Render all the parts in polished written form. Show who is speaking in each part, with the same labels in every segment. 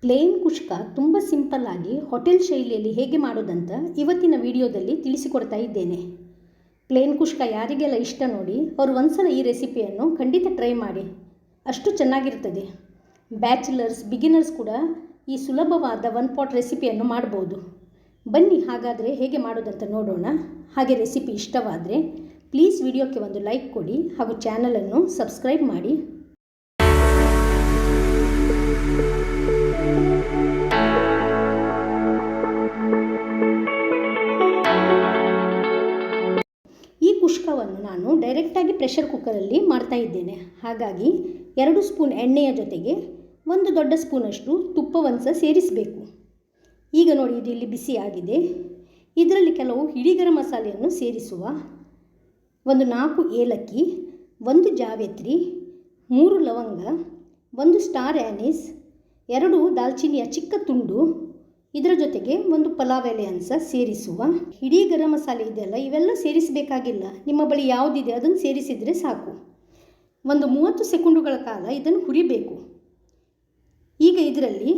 Speaker 1: Plane ಕುಷ್ಕ ತುಂಬ simple ಆಗಿ hotel ಶೈಲಿಯಲ್ಲಿ ಹೇಗೆ ಮಾಡೋದಂತ ಇವತ್ತಿನ ವಿಡಿಯೋದಲ್ಲಿ ತಿಳಿಸಿಕೊಡ್ತಾ ಇದ್ದೇನೆ. ಪ್ಲೇನ್ ಕುಷ್ಕ ಯಾರಿಗೆಲ್ಲ ಇಷ್ಟ ನೋಡಿ ಅವರು ಒಂದ್ಸಲ ಈ ರೆಸಿಪಿಯನ್ನು ಖಂಡಿತ ಟ್ರೈ ಮಾಡಿ, ಅಷ್ಟು ಚೆನ್ನಾಗಿರ್ತದೆ. ಬ್ಯಾಚುಲರ್ಸ್, ಬಿಗಿನರ್ಸ್ ಕೂಡ ಈ ಸುಲಭವಾದ ಒನ್ ಪಾಟ್ ರೆಸಿಪಿಯನ್ನು ಮಾಡ್ಬೋದು. ಬನ್ನಿ ಹಾಗಾದರೆ ಹೇಗೆ ಮಾಡೋದಂತ ನೋಡೋಣ. ಹಾಗೆ ರೆಸಿಪಿ ಇಷ್ಟವಾದರೆ ಪ್ಲೀಸ್ ವಿಡಿಯೋಕ್ಕೆ ಒಂದು ಲೈಕ್ ಕೊಡಿ ಹಾಗೂ ಚಾನಲನ್ನು ಸಬ್ಸ್ಕ್ರೈಬ್ ಮಾಡಿ. ಈ ಕುಷ್ಕವನ್ನು ನಾನು ಡೈರೆಕ್ಟಾಗಿ ಪ್ರೆಷರ್ ಕುಕ್ಕರಲ್ಲಿ ಮಾಡ್ತಾ ಇದ್ದೇನೆ. ಹಾಗಾಗಿ 2 ಸ್ಪೂನ್ ಎಣ್ಣೆಯ ಜೊತೆಗೆ 1 ದೊಡ್ಡ ಸ್ಪೂನಷ್ಟು ತುಪ್ಪವನ್ನು ಸಹ ಸೇರಿಸಬೇಕು. ಈಗ ನೋಡಿ, ಇದು ಇಲ್ಲಿ ಬಿಸಿ ಆಗಿದೆ. ಇದರಲ್ಲಿ ಕೆಲವು ಇಡೀ ಗರಂ ಮಸಾಲೆಯನ್ನು ಸೇರಿಸುವ. 4 ಏಲಕ್ಕಿ, 1 ಜಾವೆತ್ರಿ, 3 ಲವಂಗ, 1 ಸ್ಟಾರ್ ಆ್ಯನಿಸ್, 2 ದಾಲ್ಚಿನ್ನಿಯ ಚಿಕ್ಕ ತುಂಡು, ಇದರ ಜೊತೆಗೆ 1 ಪಲಾವ್ ಎಲೆಯನ್ನು ಸಹ ಸೇರಿಸುವ. ಇಡೀ ಗರಂ ಮಸಾಲೆ ಇದೆಯಲ್ಲ, ಇವೆಲ್ಲ ಸೇರಿಸಬೇಕಾಗಿಲ್ಲ. ನಿಮ್ಮ ಬಳಿ ಯಾವುದಿದೆ ಅದನ್ನು ಸೇರಿಸಿದರೆ ಸಾಕು. 30 ಸೆಕೆಂಡುಗಳ ಕಾಲ ಇದನ್ನು ಹುರಿಬೇಕು. ಈಗ ಇದರಲ್ಲಿ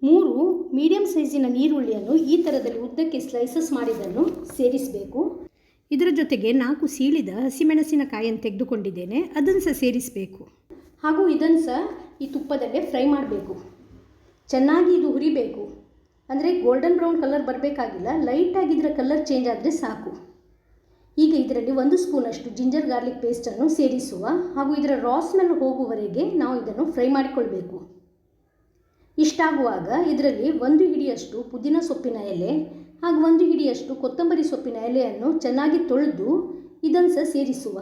Speaker 1: 3 ಮೀಡಿಯಂ ಸೈಜಿನ ನೀರುಳ್ಳಿಯನ್ನು ಈ ಥರದಲ್ಲಿ ಉದ್ದಕ್ಕೆ ಸ್ಲೈಸಸ್ ಮಾಡಿದ್ದನ್ನು ಸೇರಿಸಬೇಕು. ಇದರ ಜೊತೆಗೆ 4 ಸೀಳಿದ ಹಸಿಮೆಣಸಿನಕಾಯಿಯನ್ನು ತೆಗೆದುಕೊಂಡಿದ್ದೇನೆ, ಅದನ್ನು ಸಹ ಸೇರಿಸಬೇಕು. ಹಾಗೂ ಇದನ್ನು ಸಹ ಈ ತುಪ್ಪದಲ್ಲೇ ಫ್ರೈ ಮಾಡಬೇಕು. ಚೆನ್ನಾಗಿ ಇದು ಹುರಿಬೇಕು. ಅಂದರೆ ಗೋಲ್ಡನ್ ಬ್ರೌನ್ ಕಲರ್ ಬರಬೇಕಾಗಿಲ್ಲ, ಲೈಟಾಗಿ ಇದರ ಕಲರ್ ಚೇಂಜ್ ಆದರೆ ಸಾಕು. ಈಗ ಇದರಲ್ಲಿ 1 ಸ್ಪೂನಷ್ಟು ಜಿಂಜರ್ ಗಾರ್ಲಿಕ್ ಪೇಸ್ಟನ್ನು ಸೇರಿಸುವ. ಹಾಗೂ ಇದರ ರಾ ಸ್ಮೆಲ್ ಹೋಗುವವರೆಗೆ ನಾವು ಇದನ್ನು ಫ್ರೈ ಮಾಡಿಕೊಳ್ಬೇಕು. ಇಷ್ಟಾಗುವಾಗ ಇದರಲ್ಲಿ 1 ಹಿಡಿಯಷ್ಟು ಪುದೀನ ಸೊಪ್ಪಿನ ಎಲೆ ಹಾಗೂ 1 ಹಿಡಿಯಷ್ಟು ಕೊತ್ತಂಬರಿ ಸೊಪ್ಪಿನ ಎಲೆಯನ್ನು ಚೆನ್ನಾಗಿ ತೊಳೆದು ಇದನ್ನು ಸಹ ಸೇರಿಸುವ.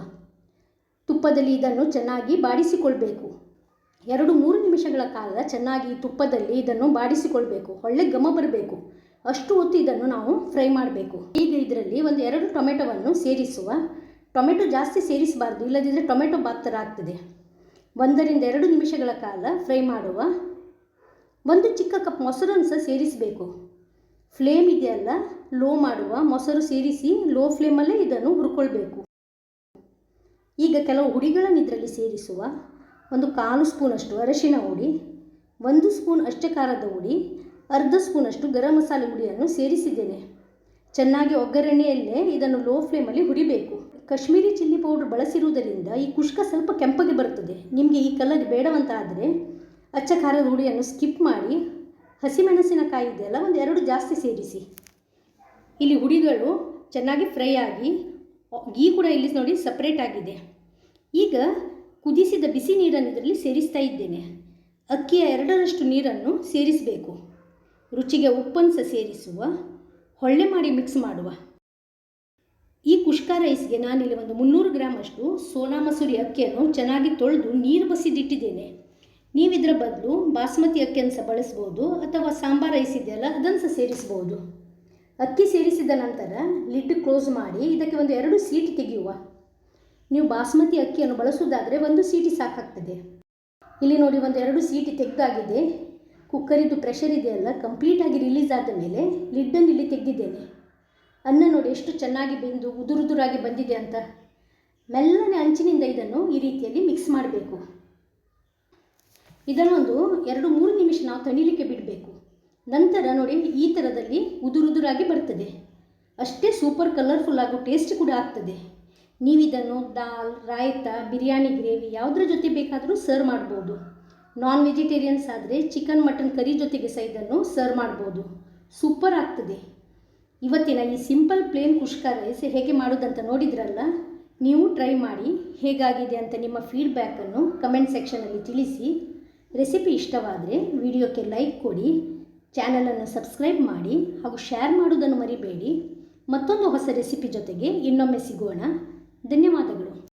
Speaker 1: ತುಪ್ಪದಲ್ಲಿ ಇದನ್ನು ಚೆನ್ನಾಗಿ ಬಾಡಿಸಿಕೊಳ್ಬೇಕು. 2-3 ನಿಮಿಷಗಳ ಕಾಲ ಚೆನ್ನಾಗಿ ತುಪ್ಪದಲ್ಲಿ ಇದನ್ನು ಬಾಡಿಸಿಕೊಳ್ಬೇಕು. ಒಳ್ಳೆ ಘಮ ಬರಬೇಕು, ಅಷ್ಟು ಹೊತ್ತು ಇದನ್ನು ನಾವು ಫ್ರೈ ಮಾಡಬೇಕು. ಈಗ ಇದರಲ್ಲಿ 2 ಟೊಮೆಟೊವನ್ನು ಸೇರಿಸುವ. ಟೊಮೆಟೊ ಜಾಸ್ತಿ ಸೇರಿಸಬಾರ್ದು, ಇಲ್ಲದಿದ್ದರೆ ಟೊಮೆಟೊ ಬಾತ್ ಥರ ಆಗ್ತದೆ. 1-2 ನಿಮಿಷಗಳ ಕಾಲ ಫ್ರೈ ಮಾಡುವ. 1 ಚಿಕ್ಕ ಕಪ್ ಮೊಸರನ್ನು ಸಹ ಸೇರಿಸಬೇಕು. ಫ್ಲೇಮ್ ಇದೆಯಲ್ಲ, ಲೋ ಮಾಡುವ. ಮೊಸರು ಸೇರಿಸಿ ಲೋ ಫ್ಲೇಮಲ್ಲೇ ಇದನ್ನು ಹುರ್ಕೊಳ್ಬೇಕು. ಈಗ ಕೆಲವು ಹುಡಿಗಳನ್ನು ಇದರಲ್ಲಿ ಸೇರಿಸುವ. 1/4 ಸ್ಪೂನಷ್ಟು ಅರಶಿನ ಹುಡಿ, 1 ಸ್ಪೂನ್ ಅಷ್ಟೇ ಖಾರದ ಹುಡಿ, ಅರ್ಧ ಸ್ಪೂನಷ್ಟು ಗರಂ ಮಸಾಲೆ ಹುಡಿಯನ್ನು ಸೇರಿಸಿದ್ದೇನೆ. ಚೆನ್ನಾಗಿ ಒಗ್ಗರಣೆಯಲ್ಲೇ ಇದನ್ನು ಲೋ ಫ್ಲೇಮಲ್ಲಿ ಹುರಿಬೇಕು. ಕಾಶ್ಮೀರಿ ಚಿಲ್ಲಿ ಪೌಡರ್ ಬಳಸಿರುವುದರಿಂದ ಈ ಕುಷ್ಕ ಸ್ವಲ್ಪ ಕೆಂಪಗೆ ಬರ್ತದೆ. ನಿಮಗೆ ಈ ಕಲರ್ ಬೇಡವಂತ ಆದರೆ ಅಚ್ಚ ಖಾರದ ಹುಡಿಯನ್ನು ಸ್ಕಿಪ್ ಮಾಡಿ ಹಸಿಮೆಣಸಿನಕಾಯಿ ಇದೆಯಲ್ಲ, 2 ಜಾಸ್ತಿ ಸೇರಿಸಿ. ಇಲ್ಲಿ ಹುಡಿಗಳು ಚೆನ್ನಾಗಿ ಫ್ರೈ ಆಗಿ ಗೀ ಕೂಡ ಇಲ್ಲಿ ನೋಡಿ ಸಪ್ರೇಟ್ ಆಗಿದೆ. ಈಗ ಕುದಿಸಿದ ಬಿಸಿ ನೀರನ್ನು ಇದರಲ್ಲಿ ಸೇರಿಸ್ತಾ ಇದ್ದೇನೆ. ಅಕ್ಕಿಯ 2ರಷ್ಟು ನೀರನ್ನು ಸೇರಿಸಬೇಕು. ರುಚಿಗೆ ಉಪ್ಪನ್ನು ಸಹ ಸೇರಿಸುವ. ಹೊಳ್ಳೆ ಮಾಡಿ ಮಿಕ್ಸ್ ಮಾಡುವ. ಈ ಕುಷ್ಕ ರೈಸ್ಗೆ ನಾನಿಲ್ಲಿ 300 ಗ್ರಾಮ್ ಅಷ್ಟು ಸೋನಾ ಮಸೂರಿ ಅಕ್ಕಿಯನ್ನು ಚೆನ್ನಾಗಿ ತೊಳೆದು ನೀರು ಬಸಿದಿಟ್ಟಿದ್ದೇನೆ. ನೀವು ಇದರ ಬದಲು ಬಾಸ್ಮತಿ ಅಕ್ಕಿಯನ್ನು ಸಹ ಬಳಸ್ಬೋದು, ಅಥವಾ ಸಾಂಬಾರ್ ರೈಸ್ ಇದೆಯಲ್ಲ ಅದನ್ನು ಸಹ ಸೇರಿಸ್ಬೋದು. ಅಕ್ಕಿ ಸೇರಿಸಿದ ನಂತರ ಲಿಡ್ ಕ್ಲೋಸ್ ಮಾಡಿ ಇದಕ್ಕೆ 2 ಸೀಟಿ ತೆಗೆಯುವ. ನೀವು ಬಾಸ್ಮತಿ ಅಕ್ಕಿಯನ್ನು ಬಳಸುವುದಾದರೆ 1 ಸೀಟಿ ಸಾಕಾಗ್ತದೆ. ಇಲ್ಲಿ ನೋಡಿ 2 ಸೀಟಿ ತೆಗೆದಾಗಿದೆ. ಕುಕ್ಕರಿದ್ದು ಪ್ರೆಷರ್ ಇದೆಯಲ್ಲ ಕಂಪ್ಲೀಟಾಗಿ ರಿಲೀಸ್ ಆದ ಮೇಲೆ ಲಿಡ್ಡನ್ನು ಇಲ್ಲಿ ತೆಗೆದಿದ್ದೇನೆ. ಅನ್ನ ನೋಡಿ ಎಷ್ಟು ಚೆನ್ನಾಗಿ ಬೆಂದು ಉದುರುದುರಾಗಿ ಬಂದಿದೆ ಅಂತ. ಮೆಲ್ಲನೆ ಅಂಚಿನಿಂದ ಇದನ್ನು ಈ ರೀತಿಯಲ್ಲಿ ಮಿಕ್ಸ್ ಮಾಡಬೇಕು. ಇದನ್ನೊಂದು 2-3 ನಿಮಿಷ ನಾವು ತಣಿಲಿಕ್ಕೆ ಬಿಡಬೇಕು. ನಂತರ ನೋಡಿ ಈ ಥರದಲ್ಲಿ ಉದುರುದುರಾಗಿ ಬರ್ತದೆ. ಅಷ್ಟೇ ಸೂಪರ್ ಕಲರ್ಫುಲ್ ಹಾಗೂ ಟೇಸ್ಟ್ ಕೂಡ ಆಗ್ತದೆ. ನೀವಿದನ್ನು ದಾಲ್, ರಾಯ್ತ, ಬಿರಿಯಾನಿ ಗ್ರೇವಿ ಯಾವುದರ ಜೊತೆ ಬೇಕಾದರೂ ಸರ್ವ್ ಮಾಡ್ಬೋದು. ನಾನ್ ವೆಜಿಟೇರಿಯನ್ಸ್ ಆದರೆ ಚಿಕನ್, ಮಟನ್ ಕರಿ ಜೊತೆಗೆ ಸಹ ಇದನ್ನು ಸರ್ವ್ ಮಾಡ್ಬೋದು. ಸೂಪರ್ ಆಗ್ತದೆ. ಇವತ್ತಿನ ಈ ಸಿಂಪಲ್ ಪ್ಲೇನ್ ಕುಷ್ಕ ರೈಸ್ ಹೇಗೆ ಮಾಡೋದಂತ ನೋಡಿದ್ರಲ್ಲ, ನೀವು ಟ್ರೈ ಮಾಡಿ. ಹೇಗಾಗಿದೆ ಅಂತ ನಿಮ್ಮ ಫೀಡ್ಬ್ಯಾಕನ್ನು ಕಮೆಂಟ್ ಸೆಕ್ಷನಲ್ಲಿ ತಿಳಿಸಿ. ರೆಸಿಪಿ ಇಷ್ಟವಾದರೆ ವಿಡಿಯೋಕ್ಕೆ ಲೈಕ್ ಕೊಡಿ, ಚಾನಲನ್ನು ಸಬ್ಸ್ಕ್ರೈಬ್ ಮಾಡಿ ಹಾಗೂ ಶೇರ್ ಮಾಡೋದನ್ನು ಮರಿಬೇಡಿ. ಮತ್ತೊಂದು ಹೊಸ ರೆಸಿಪಿ ಜೊತೆಗೆ ಇನ್ನೊಮ್ಮೆ ಸಿಗೋಣ. ಧನ್ಯವಾದಗಳು.